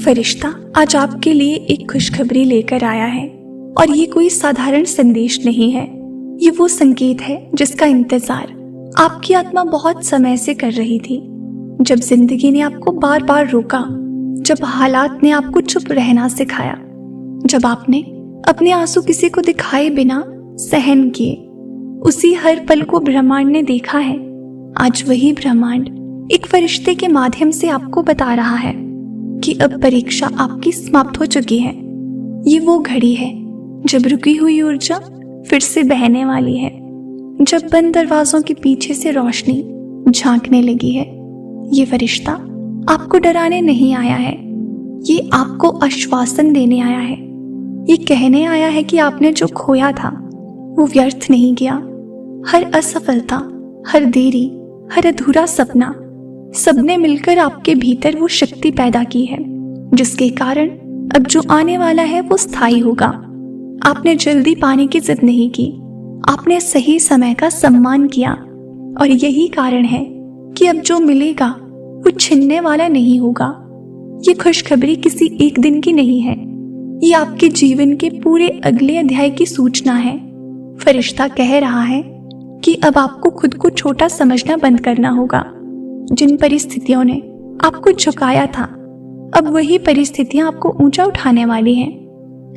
फरिश्ता आज आपके लिए एक खुशखबरी लेकर आया है और ये कोई साधारण संदेश नहीं है। ये वो संकेत है जिसका इंतजार आपकी आत्मा बहुत समय से कर रही थी। जब जिंदगी ने आपको बार बार रोका, जब हालात ने आपको चुप रहना सिखाया, जब आपने अपने आंसू किसी को दिखाए बिना सहन किए, उसी हर पल को ब्रह्मांड ने देखा है। आज वही ब्रह्मांड एक फरिश्ते के माध्यम से आपको बता रहा है कि अब परीक्षा आपकी समाप्त हो चुकी है। ये वो घड़ी है जब रुकी हुई ऊर्जा फिर से बहने वाली है, जब बंद दरवाजों के पीछे से रोशनी झांकने लगी है। ये फरिश्ता आपको डराने नहीं आया है, ये आपको आश्वासन देने आया है। ये कहने आया है कि आपने जो खोया था वो व्यर्थ नहीं गया। हर असफलता, हर देरी, हर अधूरा सपना, सबने मिलकर आपके भीतर वो शक्ति पैदा की है जिसके कारण अब जो आने वाला है वो स्थायी होगा। आपने जल्दी पाने की जिद नहीं की, आपने सही समय का सम्मान किया और यही कारण है कि अब जो मिलेगा वो छिनने वाला नहीं होगा। ये खुशखबरी किसी एक दिन की नहीं है, ये आपके जीवन के पूरे अगले अध्याय की सूचना है। फरिश्ता कह रहा है कि अब आपको खुद को छोटा समझना बंद करना होगा। जिन परिस्थितियों ने आपको झुकाया था, अब वही परिस्थितियां आपको ऊंचा उठाने वाली हैं।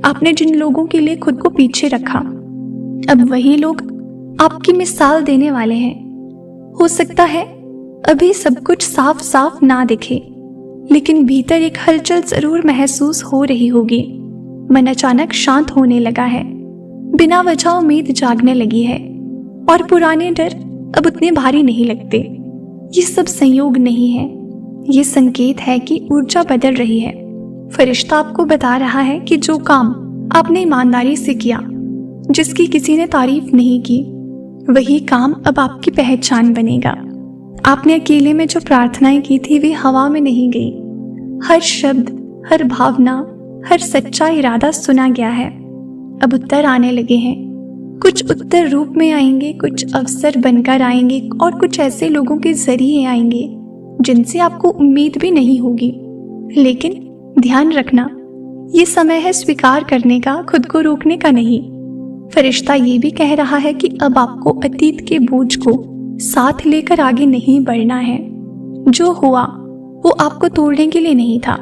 आपने जिन लोगों के लिए खुद को पीछे रखा, अब वही लोग आपकी मिसाल देने वाले हैं। हो सकता है अभी सब कुछ साफ साफ ना दिखे, लेकिन भीतर एक हलचल जरूर महसूस हो रही होगी। मन अचानक शांत होने लगा है, बिना वजह उम्मीद जागने लगी है और पुराने डर अब उतने भारी नहीं लगते। ये सब संयोग नहीं है, ये संकेत है कि ऊर्जा बदल रही है। फरिश्ता आपको बता रहा है कि जो काम आपने ईमानदारी से किया, जिसकी किसी ने तारीफ नहीं की, वही काम अब आपकी पहचान बनेगा। आपने अकेले में जो प्रार्थनाएं की थी वे हवा में नहीं गई। हर शब्द, हर भावना, हर सच्चा इरादा सुना गया है। अब उत्तर आने लगे हैं। कुछ उत्तर रूप में आएंगे, कुछ अवसर बनकर आएंगे और कुछ ऐसे लोगों के जरिए आएंगे जिनसे आपको उम्मीद भी नहीं होगी। लेकिन ध्यान रखना, ये समय है स्वीकार करने का, खुद को रोकने का नहीं। फरिश्ता ये भी कह रहा है कि अब आपको अतीत के बोझ को साथ लेकर आगे नहीं बढ़ना है। जो हुआ वो आपको तोड़ने के लिए नहीं था,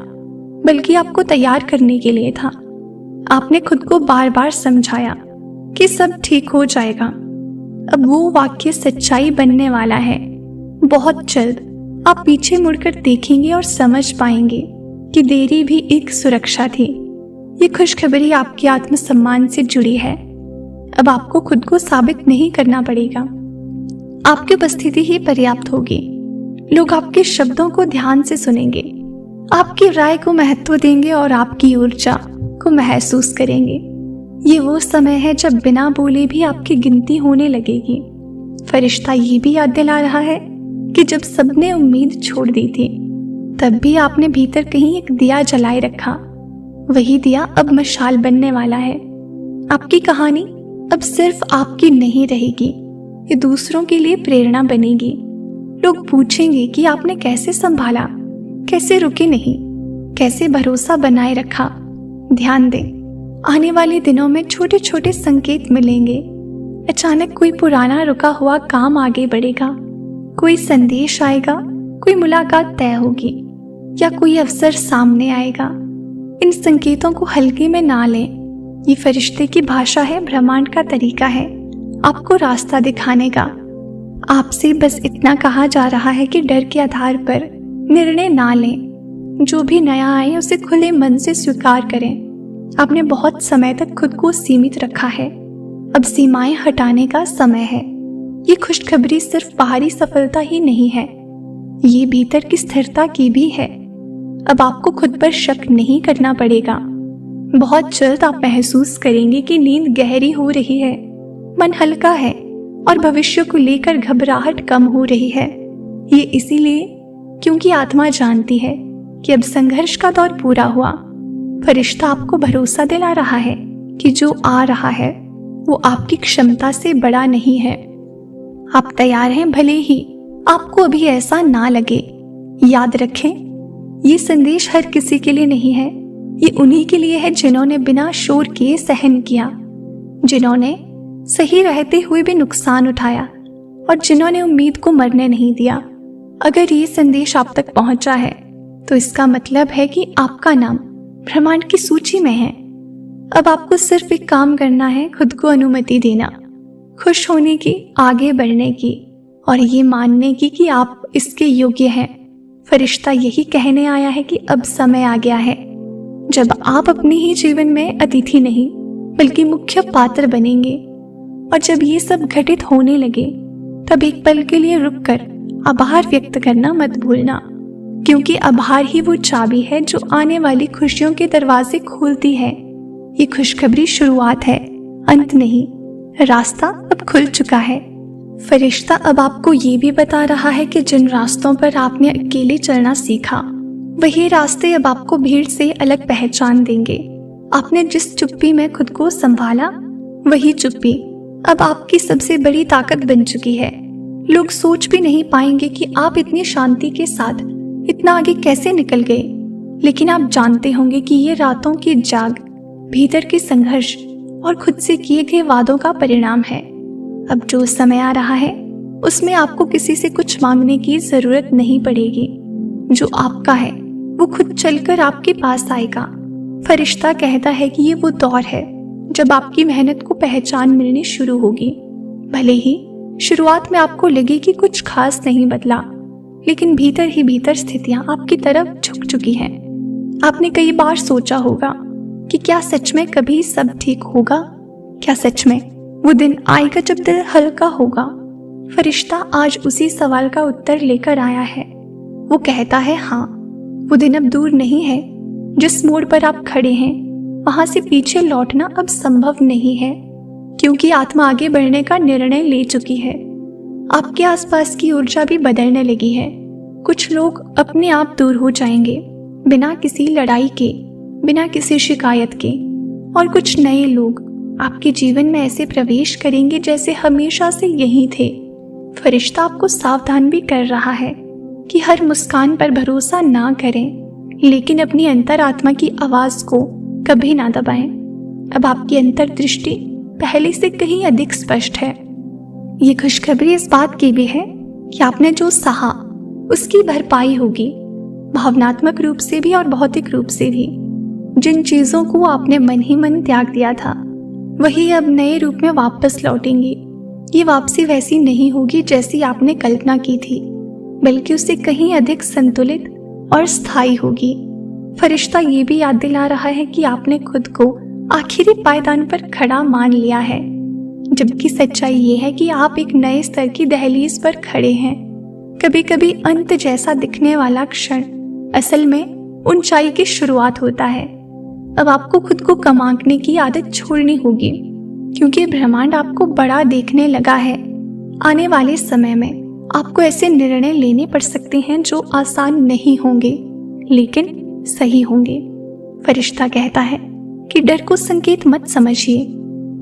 बल्कि आपको तैयार करने के लिए था। आपने खुद को बार बार समझाया कि सब ठीक हो जाएगा। अब वो वाक्य सच्चाई बनने वाला है। बहुत जल्द आप पीछे मुड़कर देखेंगे और समझ पाएंगे कि देरी भी एक सुरक्षा थी। ये खुशखबरी आपके आत्मसम्मान से जुड़ी है। अब आपको खुद को साबित नहीं करना पड़ेगा, आपकी उपस्थिति ही पर्याप्त होगी। लोग आपके शब्दों को ध्यान से सुनेंगे, आपकी राय को महत्व देंगे और आपकी ऊर्जा को महसूस करेंगे। ये वो समय है जब बिना बोले भी आपकी गिनती होने लगेगी। फरिश्ता ये भी याद दिला रहा है कि जब सबने उम्मीद छोड़ दी थी, तब भी आपने भीतर कहीं एक दिया जलाए रखा। वही दिया अब मशाल बनने वाला है। आपकी कहानी अब सिर्फ आपकी नहीं रहेगी, ये दूसरों के लिए प्रेरणा बनेगी। लोग पूछेंगे कि आपने कैसे संभाला, कैसे रुके नहीं, कैसे भरोसा बनाए रखा। ध्यान दें, आने वाले दिनों में छोटे छोटे संकेत मिलेंगे। अचानक कोई पुराना रुका हुआ काम आगे बढ़ेगा, कोई संदेश आएगा, कोई मुलाकात तय होगी या कोई अवसर सामने आएगा। इन संकेतों को हल्के में ना लें। ये फरिश्ते की भाषा है, ब्रह्मांड का तरीका है आपको रास्ता दिखाने का। आपसे बस इतना कहा जा रहा है कि डर के आधार पर निर्णय ना लें। जो भी नया आए उसे खुले मन से स्वीकार करें। आपने बहुत समय तक खुद को सीमित रखा है, अब सीमाएं हटाने का समय है। ये खुशखबरी सिर्फ बाहरी सफलता ही नहीं है, ये भीतर की स्थिरता की भी है। अब आपको खुद पर शक नहीं करना पड़ेगा। बहुत जल्द आप महसूस करेंगे कि नींद गहरी हो रही है, मन हल्का है और भविष्य को लेकर घबराहट कम हो रही है। ये इसीलिए क्योंकि आत्मा जानती है कि अब संघर्ष का दौर पूरा हुआ। फरिश्ता आपको भरोसा दिला रहा है कि जो आ रहा है वो आपकी क्षमता से बड़ा नहीं है। आप तैयार हैं, भले ही आपको अभी ऐसा ना लगे। याद रखें, ये संदेश हर किसी के लिए नहीं है, ये उन्हीं के लिए है जिन्होंने बिना शोर किए सहन किया, जिन्होंने सही रहते हुए भी नुकसान उठाया और जिन्होंने उम्मीद को मरने नहीं दिया। अगर ये संदेश आप तक पहुंचा है तो इसका मतलब है कि आपका नाम ब्रह्मांड की सूची में है। अब आपको सिर्फ एक काम करना है, खुद को अनुमति देना, खुश होने की, आगे बढ़ने की और ये मानने की कि आप इसके योग्य हैं। फरिश्ता यही कहने आया है कि अब समय आ गया है जब आप अपने ही जीवन में अतिथि नहीं बल्कि मुख्य पात्र बनेंगे। और जब ये सब घटित होने लगे तब एक पल के लिए रुककर आभार व्यक्त करना मत भूलना, क्योंकि आभार ही वो चाबी है जो आने वाली खुशियों के दरवाजे खोलती है। ये खुशखबरी शुरुआत है, अंत नहीं। रास्ता अब खुल चुका है। फरिश्ता अब आपको ये भी बता रहा है कि जिन रास्तों पर आपने अकेले चलना सीखा, वही रास्ते अब आपको भीड़ से अलग पहचान देंगे। आपने जिस चुप्पी में खुद को संभाला, वही चुप्पी अब आपकी सबसे बड़ी ताकत बन चुकी है। लोग सोच भी नहीं पाएंगे कि आप इतनी शांति के साथ इतना आगे कैसे निकल गए, लेकिन आप जानते होंगे कि ये रातों की जाग, भीतर के संघर्ष और खुद से किए गए वादों का परिणाम है। अब जो समय आ रहा है उसमें आपको किसी से कुछ मांगने की जरूरत नहीं पड़ेगी। जो आपका है वो खुद चलकर आपके पास आएगा। फरिश्ता कहता है कि ये वो दौर है जब आपकी मेहनत को पहचान मिलनी शुरू होगी। भले ही शुरुआत में आपको लगे कि कुछ खास नहीं बदला, लेकिन भीतर ही भीतर स्थितियां आपकी तरफ झुक चुकी हैं। आपने कई बार सोचा होगा कि क्या सच में कभी सब ठीक होगा? क्या सच में वो दिन आएगा जब दिल हल्का होगा? फरिश्ता आज उसी सवाल का उत्तर लेकर आया है। वो कहता है, हाँ, वो दिन अब दूर नहीं है। जिस मोड़ पर आप खड़े हैं वहां से पीछे लौटना अब संभव नहीं है, क्योंकि आत्मा आगे बढ़ने का निर्णय ले चुकी है। आपके आसपास की ऊर्जा भी बदलने लगी है। कुछ लोग अपने आप दूर हो जाएंगे बिना किसी लड़ाई के, बिना किसी शिकायत के, और कुछ नए लोग आपके जीवन में ऐसे प्रवेश करेंगे जैसे हमेशा से यही थे। फरिश्ता आपको सावधान भी कर रहा है कि हर मुस्कान पर भरोसा ना करें, लेकिन अपनी अंतरात्मा की आवाज को कभी ना दबाएं। अब आपकी अंतर्दृष्टि पहले से कहीं अधिक स्पष्ट है। ये खुशखबरी इस बात की भी है कि आपने जो सहा उसकी भरपाई होगी, भावनात्मक रूप से भी और भौतिक रूप से भी। जिन चीजों को आपने मन ही मन त्याग दिया था, वही अब नए रूप में वापस लौटेंगी। ये वापसी वैसी नहीं होगी जैसी आपने कल्पना की थी, बल्कि उससे कहीं अधिक संतुलित और स्थायी होगी। फरिश्ता ये भी याद दिला रहा है कि आपने खुद को आखिरी पायदान पर खड़ा मान लिया है, जबकि सच्चाई ये है कि आप एक नए स्तर की दहलीज पर खड़े हैं। कभी कभी अंत जैसा दिखने वाला क्षण असल में ऊंचाई की शुरुआत होता है। अब आपको खुद को कम आंकने की आदत छोड़नी होगी, क्योंकि ब्रह्मांड आपको बड़ा देखने लगा है। आने वाले समय में आपको ऐसे निर्णय लेने पड़ सकते हैं जो आसान नहीं होंगे, लेकिन सही होंगे। फरिश्ता कहता है कि डर को संकेत मत समझिए।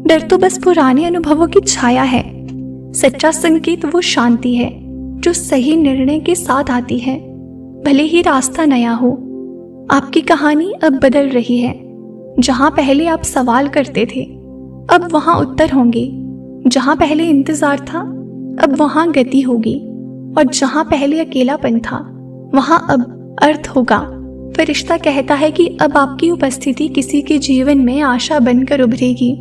डर तो बस पुराने अनुभवों की छाया है। सच्चा संकेत वो शांति है जो सही निर्णय के साथ आती है, भले ही रास्ता नया हो। आपकी कहानी अब बदल रही है। जहां पहले आप सवाल करते थे, अब वहां उत्तर होंगे। जहां पहले इंतजार था, अब वहां गति होगी। और जहां पहले अकेलापन था, वहां अब अर्थ होगा। फरिश्ता कहता है कि अब आपकी उपस्थिति किसी के जीवन में आशा बनकर उभरेगी,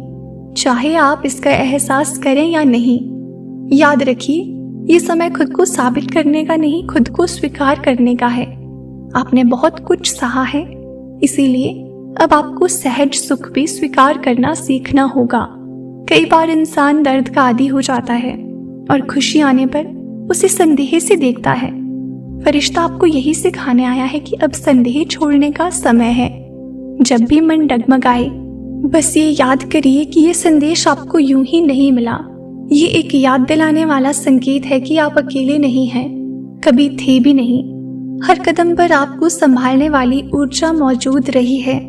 चाहे आप इसका एहसास करें या नहीं। याद रखिए, ये समय खुद को साबित करने का नहीं, खुद को स्वीकार करने का है। आपने बहुत कुछ सहा है, इसीलिए अब आपको सहज सुख भी स्वीकार करना सीखना होगा। कई बार इंसान दर्द का आदी हो जाता है और खुशी आने पर उसे संदेह से देखता है। फरिश्ता आपको यही सिखाने आया है कि अब संदेह छोड़ने का समय है। जब भी मन डगमगाए, बस ये याद करिए कि ये संदेश आपको यूं ही नहीं मिला। ये एक याद दिलाने वाला संकेत है कि आप अकेले नहीं हैं, कभी थे भी नहीं। हर कदम पर आपको संभालने वाली ऊर्जा मौजूद रही है,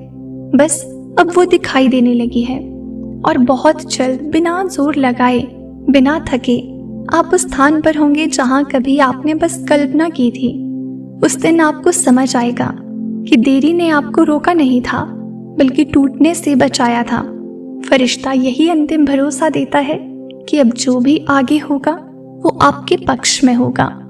बस अब वो दिखाई देने लगी है। और बहुत जल्द, बिना जोर लगाए, बिना थके, आप उस स्थान पर होंगे जहां कभी आपने बस कल्पना की थी। उस दिन आपको समझ आएगा कि देरी ने आपको रोका नहीं था, बल्कि टूटने से बचाया था। फरिश्ता यही अंतिम भरोसा देता है कि अब जो भी आगे होगा वो आपके पक्ष में होगा।